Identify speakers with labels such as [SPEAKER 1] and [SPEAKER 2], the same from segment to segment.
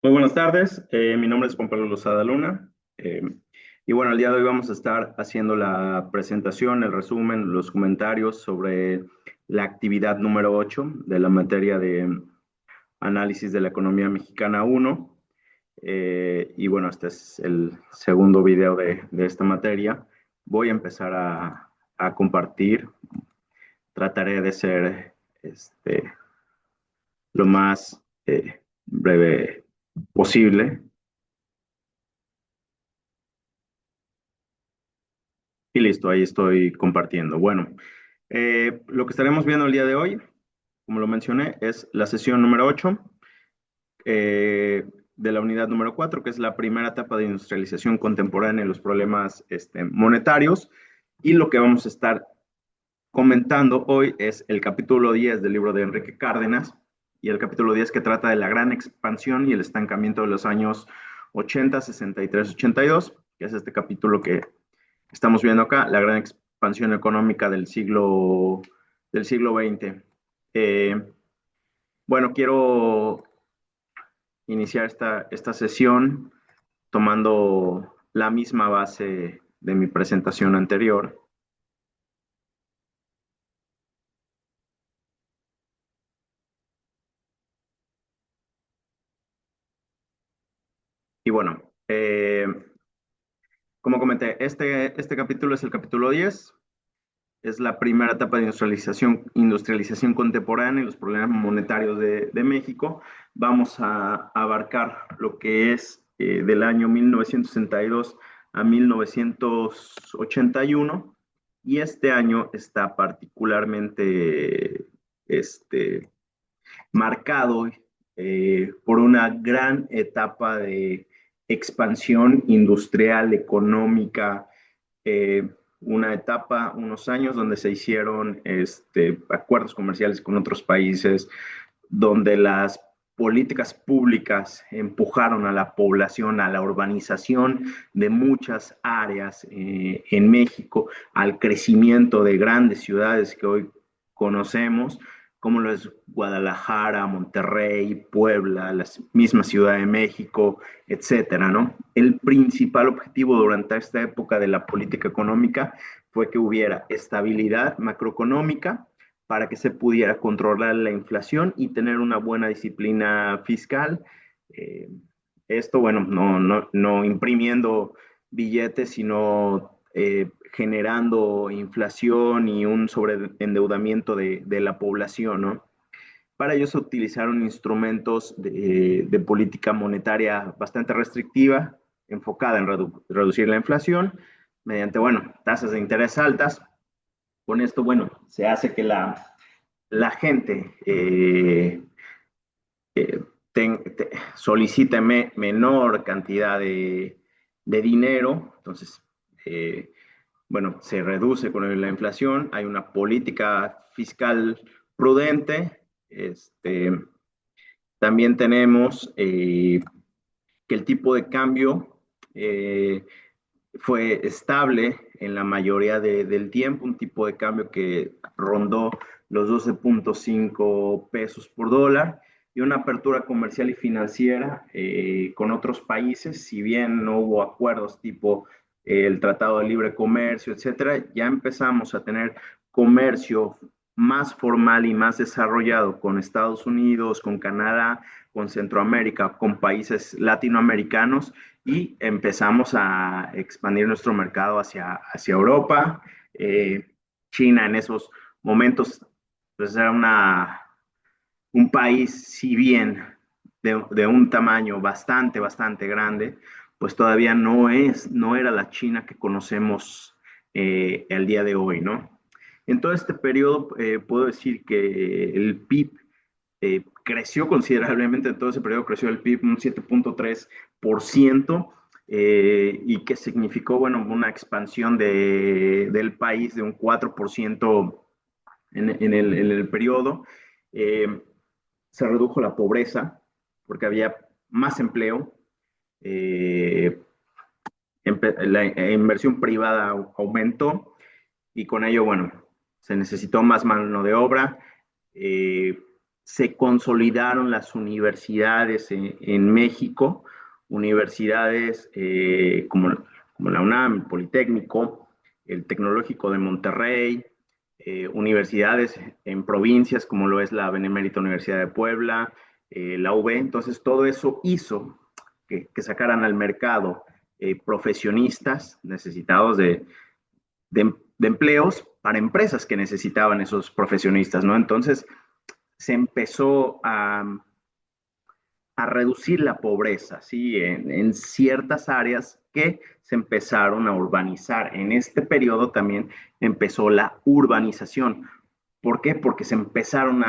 [SPEAKER 1] Muy buenas tardes, mi nombre es Juan Pablo Lozada Luna. Y bueno, el día de hoy vamos a estar haciendo la presentación, el resumen, los comentarios sobre la actividad número 8 de la materia de análisis de la economía mexicana uno. Y bueno, este es el segundo video de esta materia. Voy a empezar a compartir, trataré de ser lo más breve posible. Y listo, ahí estoy compartiendo. Bueno, lo que estaremos viendo el día de hoy, como lo mencioné, es la sesión número 8 de la unidad número 4, que es la primera etapa de industrialización contemporánea y los problemas monetarios. Y lo que vamos a estar comentando hoy es el capítulo 10 del libro de Enrique Cárdenas y el capítulo 10 que trata de la gran expansión y el estancamiento de los años 80, 63, 82, que es este capítulo que estamos viendo acá, la gran expansión económica del siglo XX. Eh, bueno, quiero iniciar esta sesión tomando la misma base de mi presentación anterior. Y bueno, como comenté, este capítulo es el capítulo 10. Es la primera etapa de industrialización contemporánea y los problemas monetarios de México. Vamos a abarcar lo que es del año 1962 a 1981 y este año está particularmente marcado por una gran etapa de expansión industrial, económica, eh, una etapa, unos años donde se hicieron acuerdos comerciales con otros países, donde las políticas públicas empujaron a la población, a la urbanización de muchas áreas en México, al crecimiento de grandes ciudades que hoy conocemos, como lo es Guadalajara, Monterrey, Puebla, la misma Ciudad de México, etcétera, ¿no? El principal objetivo durante esta época de la política económica fue que hubiera estabilidad macroeconómica para que se pudiera controlar la inflación y tener una buena disciplina fiscal. Eh, Esto, bueno, no imprimiendo billetes, sino generando inflación y un sobreendeudamiento de la población, ¿no? Para ello se utilizaron instrumentos de política monetaria bastante restrictiva, enfocada en reducir la inflación, mediante, bueno, tasas de interés altas. Con esto, bueno, se hace que la gente eh, solicite menor cantidad de dinero, entonces, bueno, se reduce con la inflación, hay una política fiscal prudente, también tenemos que el tipo de cambio eh, fue estable en la mayoría del tiempo, un tipo de cambio que rondó los 12.5 pesos por dólar y una apertura comercial y financiera con otros países, si bien no hubo acuerdos tipo el Tratado de Libre Comercio, etcétera, ya empezamos a tener comercio más formal y más desarrollado con Estados Unidos, con Canadá, con Centroamérica, con países latinoamericanos y empezamos a expandir nuestro mercado hacia Europa. Eh, China en esos momentos pues era un país, si bien de un tamaño bastante grande, pues todavía no era la China que conocemos el día de hoy, ¿no? En todo este periodo puedo decir que el PIB creció considerablemente, en todo ese periodo creció el PIB un 7.3%, y que significó, bueno, una expansión del país de un 4% en el periodo. Eh, Se redujo la pobreza porque había más empleo, eh, la inversión privada aumentó y con ello, bueno, se necesitó más mano de obra, eh, se consolidaron las universidades en México, universidades como la UNAM, el Politécnico, el Tecnológico de Monterrey, universidades en provincias como lo es la Benemérita Universidad de Puebla, la UB. Entonces, todo eso hizo que sacaran al mercado profesionistas necesitados de empleos para empresas que necesitaban esos profesionistas, ¿no? Entonces, se empezó a reducir la pobreza, ¿sí? En ciertas áreas que se empezaron a urbanizar. En este periodo también empezó la urbanización. ¿Por qué? Porque se empezaron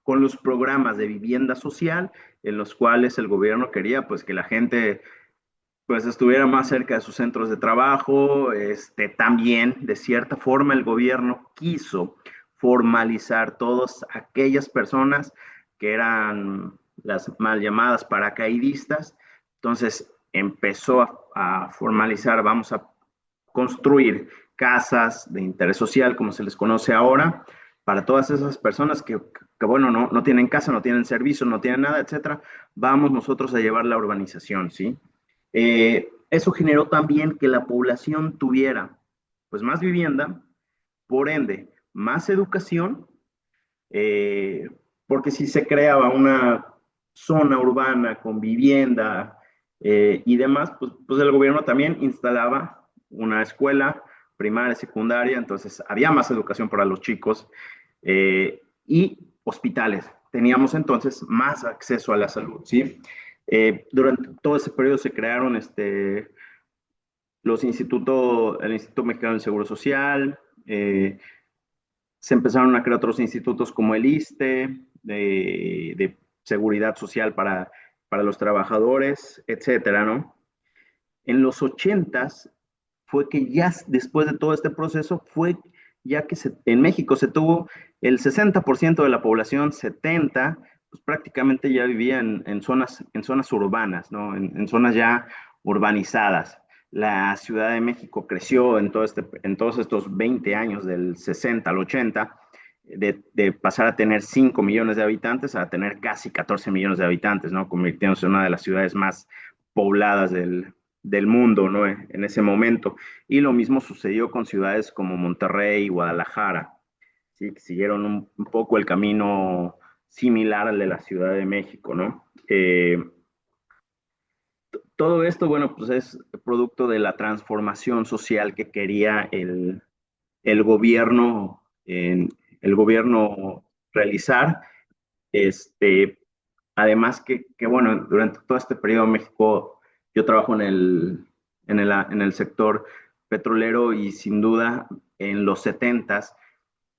[SPEAKER 1] con los programas de vivienda social, en los cuales el gobierno quería pues que la gente pues estuviera más cerca de sus centros de trabajo. También, de cierta forma, el gobierno quiso formalizar todas aquellas personas que eran las mal llamadas paracaidistas. Entonces empezó a formalizar, vamos a construir casas de interés social, como se les conoce ahora, para todas esas personas que bueno, no tienen casa, no tienen servicio, no tienen nada, etcétera. Vamos nosotros a llevar la urbanización, ¿sí? Eso generó también que la población tuviera pues más vivienda, por ende, más educación, eh, porque si se creaba una zona urbana con vivienda y demás, pues el gobierno también instalaba una escuela primaria, secundaria, entonces había más educación para los chicos y hospitales. Teníamos entonces más acceso a la salud, ¿sí? Durante todo ese periodo se crearon el Instituto Mexicano del Seguro Social, se empezaron a crear otros institutos como el ISSSTE, de seguridad social para los trabajadores, etcétera, ¿no? En los ochentas fue que ya después de todo este proceso fue ya que en México se tuvo el 60% de la población, 70%, pues prácticamente ya vivía en zonas urbanas, ¿no? En zonas ya urbanizadas. La Ciudad de México creció en todos estos 20 años, del 60 al 80, de pasar a tener 5 millones de habitantes a tener casi 14 millones de habitantes, ¿no? Convirtiéndose en una de las ciudades más pobladas del mundo, ¿no? En ese momento. Y lo mismo sucedió con ciudades como Monterrey y Guadalajara, ¿sí? Que siguieron un poco el camino similar al de la Ciudad de México, ¿no? Todo esto, bueno, pues es producto de la transformación social que quería el gobierno, el gobierno realizar. Este, Además bueno, durante todo este periodo México, yo trabajo en el sector petrolero y sin duda en los setentas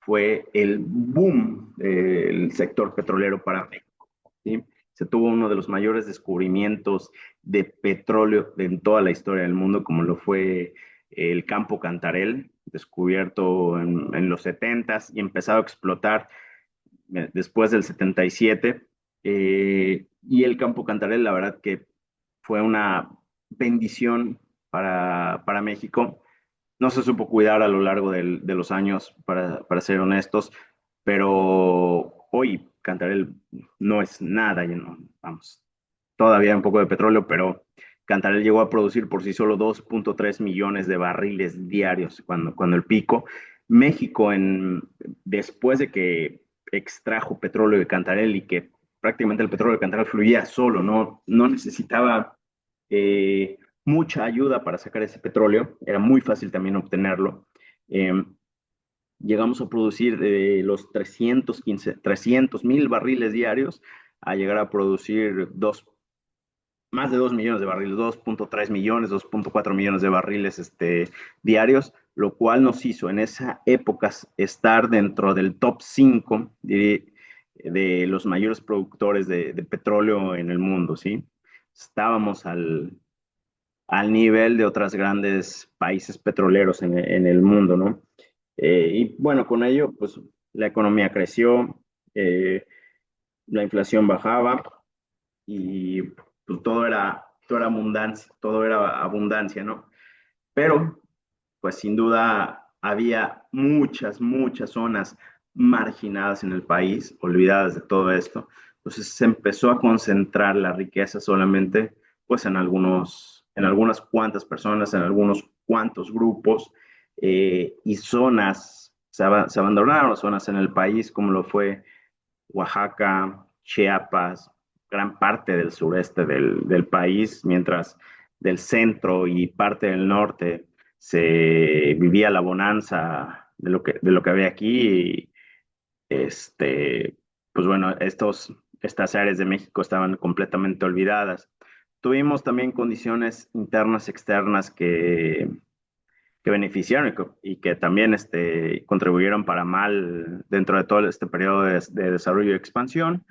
[SPEAKER 1] fue el boom del sector petrolero para México, ¿sí? Se tuvo uno de los mayores descubrimientos de petróleo en toda la historia del mundo, como lo fue el campo Cantarell, descubierto en los setentas y empezado a explotar después del 77. Y el campo Cantarell, la verdad que fue una bendición para México. No se supo cuidar a lo largo de los años, para ser honestos, pero hoy Cantarell no es nada, ¿no? Vamos, todavía un poco de petróleo, pero Cantarell llegó a producir por sí solo 2.3 millones de barriles diarios cuando el pico. México, después de que extrajo petróleo de Cantarell y que prácticamente el petróleo de Cantarell fluía solo, no necesitaba mucha ayuda para sacar ese petróleo, era muy fácil también obtenerlo. Eh, Llegamos a producir los 300.000 barriles diarios a llegar a producir más de 2 millones de barriles, 2.3 millones, 2.4 millones de barriles diarios, lo cual nos hizo en esa época estar dentro del top 5 de los mayores productores de petróleo en el mundo, ¿sí? Estábamos al nivel de otros grandes países petroleros en el mundo, ¿no? Y bueno, con ello, pues la economía creció, la inflación bajaba y pues, todo era abundancia, ¿no? Pero, pues sin duda había muchas zonas marginadas en el país, olvidadas de todo esto. Entonces se empezó a concentrar la riqueza solamente pues en algunas cuantas personas, en algunos cuantos grupos y zonas, se abandonaron zonas en el país como lo fue Oaxaca, Chiapas, gran parte del sureste del país, mientras del centro y parte del norte se vivía la bonanza de lo que había aquí. Y, pues bueno, estas áreas de México estaban completamente olvidadas. Tuvimos también condiciones internas, externas que beneficiaron y que también contribuyeron para mal dentro de todo este periodo de desarrollo y expansión.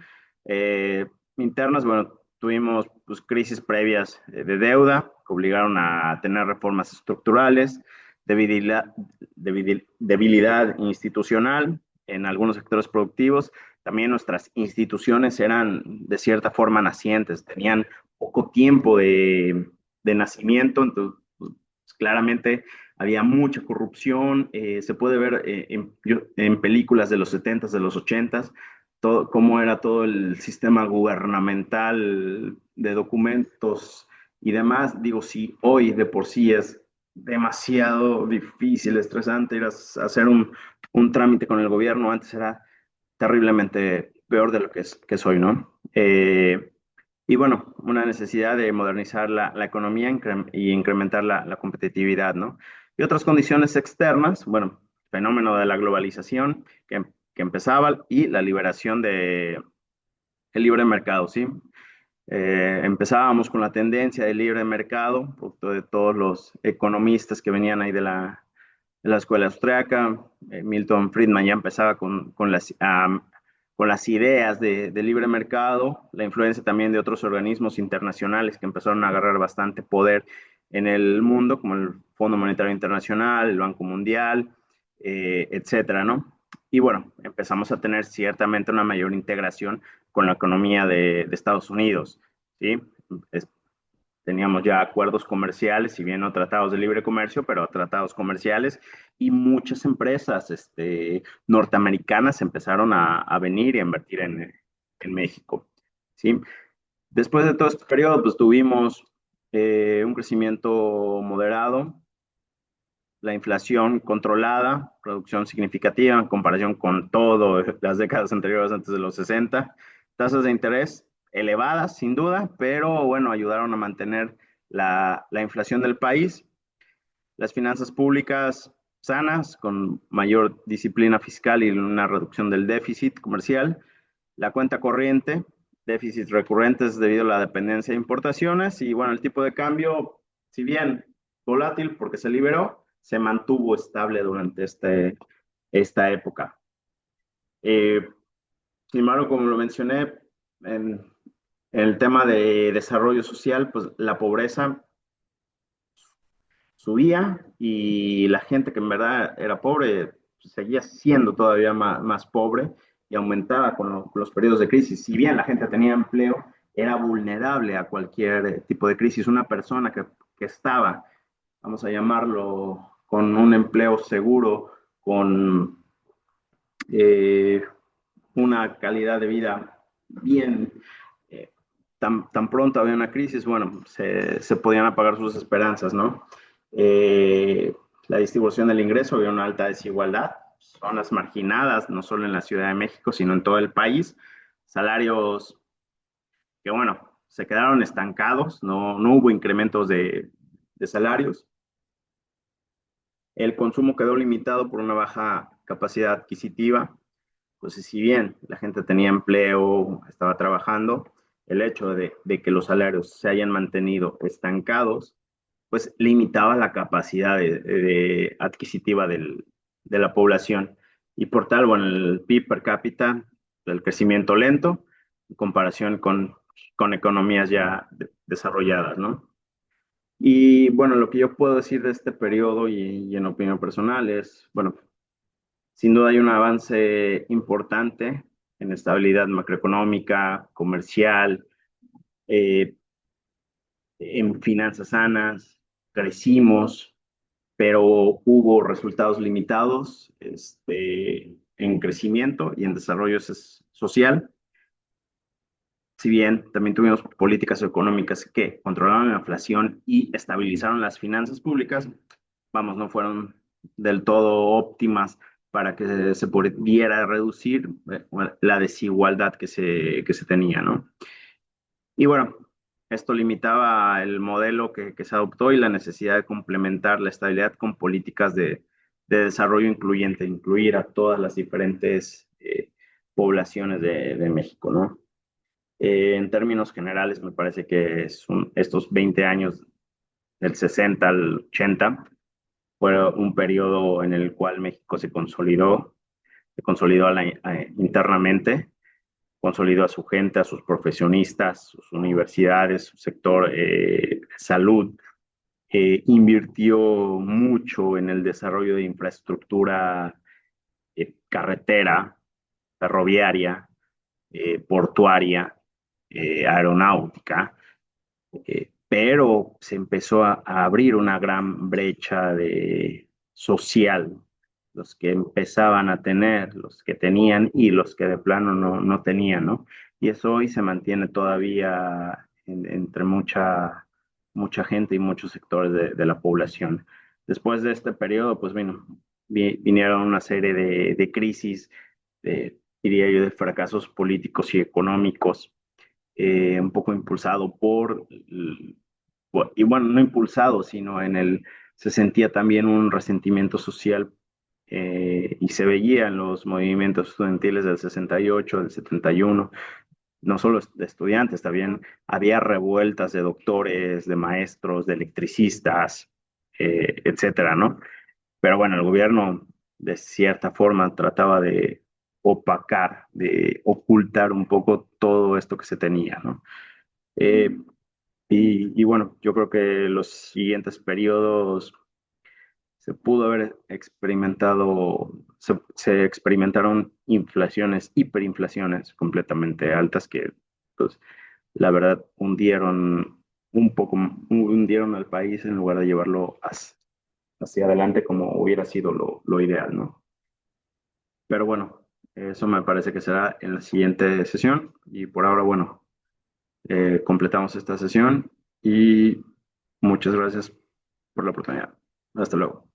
[SPEAKER 1] Eh, Internas, bueno, tuvimos pues, crisis previas de deuda que obligaron a tener reformas estructurales, debilidad, debilidad institucional en algunos sectores productivos. También nuestras instituciones eran de cierta forma nacientes, tenían poco tiempo de nacimiento, entonces pues, claramente había mucha corrupción, se puede ver en películas de los 70s, de los 80s, cómo era todo el sistema gubernamental de documentos y demás. Digo, si hoy de por sí es demasiado difícil, estresante ir a hacer un trámite con el gobierno, antes era terriblemente peor de lo que es hoy, ¿no? Y bueno, una necesidad de modernizar la economía y incrementar la competitividad, ¿no? Y otras condiciones externas, bueno, fenómeno de la globalización que empezaba y la liberación del libre mercado, ¿sí? Empezábamos con la tendencia del libre mercado, producto de todos los economistas que venían ahí de la escuela austriaca. Milton Friedman ya empezaba con las ideas de libre mercado, la influencia también de otros organismos internacionales que empezaron a agarrar bastante poder en el mundo, como el Fondo Monetario Internacional, el Banco Mundial, etcétera, ¿no? Y bueno, empezamos a tener ciertamente una mayor integración con la economía de Estados Unidos, ¿sí? Es, Teníamos ya acuerdos comerciales, si bien no tratados de libre comercio, pero tratados comerciales y muchas empresas norteamericanas empezaron a venir y a invertir en México. ¿Sí? Después de todo este periodo, pues tuvimos un crecimiento moderado, la inflación controlada, producción significativa en comparación con todas las décadas anteriores antes de los 60, tasas de interés elevadas, sin duda, pero bueno, ayudaron a mantener la inflación del país, las finanzas públicas sanas, con mayor disciplina fiscal y una reducción del déficit comercial, la cuenta corriente, déficits recurrentes debido a la dependencia de importaciones y bueno, el tipo de cambio, si bien volátil porque se liberó, se mantuvo estable durante esta época. Eh, Sin embargo, como lo mencioné, en, en el tema de desarrollo social, pues la pobreza subía y la gente que en verdad era pobre pues, seguía siendo todavía más pobre y aumentaba con los periodos de crisis. Si bien la gente tenía empleo, era vulnerable a cualquier tipo de crisis. Una persona que estaba, vamos a llamarlo, con un empleo seguro, con eh, una calidad de vida bien, eh, tan pronto había una crisis, bueno, se podían apagar sus esperanzas, ¿no? La distribución del ingreso, había una alta desigualdad, zonas marginadas, no solo en la Ciudad de México, sino en todo el país, salarios que, bueno, se quedaron estancados, no hubo incrementos de salarios, el consumo quedó limitado por una baja capacidad adquisitiva. Entonces, si bien la gente tenía empleo, estaba trabajando, el hecho de que los salarios se hayan mantenido estancados, pues limitaba la capacidad adquisitiva de la población. Y por tal, bueno, el PIB per cápita, el crecimiento lento en comparación con economías ya desarrolladas, ¿no? Y bueno, lo que yo puedo decir de este periodo y en opinión personal es, bueno, sin duda hay un avance importante en estabilidad macroeconómica, comercial, eh, en finanzas sanas, crecimos, pero hubo resultados limitados en crecimiento y en desarrollo social. Si bien también tuvimos políticas económicas que controlaron la inflación y estabilizaron las finanzas públicas, vamos, no fueron del todo óptimas para que se pudiera reducir la desigualdad que se tenía, ¿no? Y bueno, esto limitaba el modelo que se adoptó y la necesidad de complementar la estabilidad con políticas de desarrollo incluyente, incluir a todas las diferentes poblaciones de México, ¿no? En términos generales, me parece que estos 20 años del 60 al 80 fue un periodo en el cual México se consolidó internamente, consolidó a su gente, a sus profesionistas, sus universidades, su sector salud, invirtió mucho en el desarrollo de infraestructura carretera, ferroviaria, portuaria, aeronáutica, pero se empezó a abrir una gran brecha social, los que empezaban a tener, los que tenían y los que de plano no tenían, ¿no? Y eso hoy se mantiene todavía entre mucha gente y muchos sectores de la población. Después de este periodo, pues bueno, vinieron una serie de crisis, diría yo, de fracasos políticos y económicos, un poco impulsado y bueno, no impulsado, sino se sentía también un resentimiento social y se veía en los movimientos estudiantiles del 68, del 71, no solo de estudiantes, también había revueltas de doctores, de maestros, de electricistas, etcétera, ¿no? Pero bueno, el gobierno de cierta forma trataba de opacar, de ocultar un poco todo esto que se tenía, ¿no? Eh, y bueno, yo creo que los siguientes periodos se pudo haber experimentado, se experimentaron inflaciones, hiperinflaciones completamente altas que, pues, la verdad, hundieron al país en lugar de llevarlo hacia adelante como hubiera sido lo ideal, ¿no? Pero bueno, eso me parece que será en la siguiente sesión y por ahora, bueno, completamos esta sesión y muchas gracias por la oportunidad. Hasta luego.